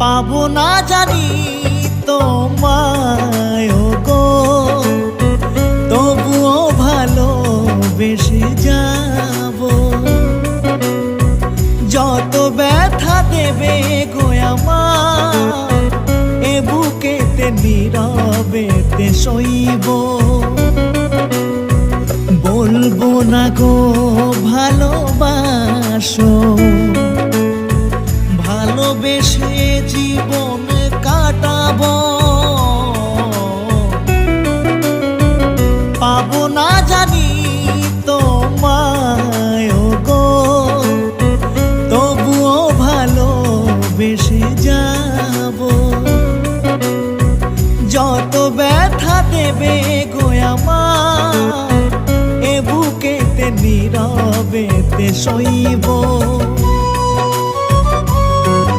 পাবো না জানি তোমায় গো, তবুও ভালোবেসে যাব। যত ব্যথা দেবে গো আমার, এ বুকেতে নীরবেতে সইব। বলবো না গো ভালোবাসো, ভালোবেসে জীবন কাটাবো। পাবো না জানি তোমায় গো, তবুও ভালোবেসে যাব। যত ব্যথা দেবে গো আমার, এ বুকেতে নীরবেতে সইব।